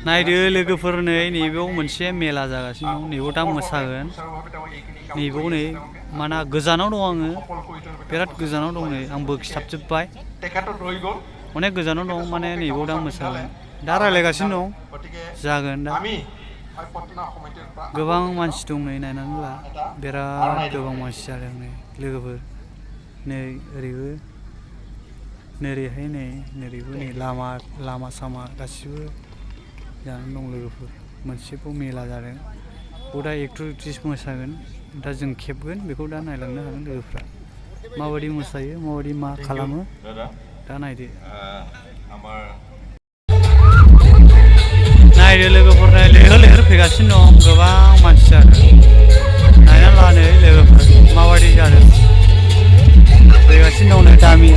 नायदो लोगोफोर नै नैबेयाव मोनसे मेला जागासिनो दं नैबेयाव दा मोसागोन नैबेयाव नै माना गोजानाव दं आङो बिराद गोजानाव दं नै आंबो खिथाबजोब्बाय अनेक गोजानाव दं माने नैबेयाव दा मोसागोन दा रायलायगासिनो दं जागोन दा गोबां मानसि दं नै नायनानै ला बिराद गोबां मानसि जादों नै लोगोफोर नै ओरैबो नोरैहाय नै नोरैबो नै लामा सामा गासिबो जानानै दं लोगोफोर मोनसेबाव मेला जादों बेयाव दा एक्टर एक्ट्रिस मोसागोन दा जों खेबगोन बेखौ दा नायलांनो हागोन लोगोफ्रा माबायदि मोसायो माबायदि मा खालामो दा नायदो नायदो लोगोफोर नाय लैहोर लैहोर फैगासिनो दं गोबां मानसि जादों नायना ला नै लोगोफोर माबायदि जादों फैगासिनो दं नै दामि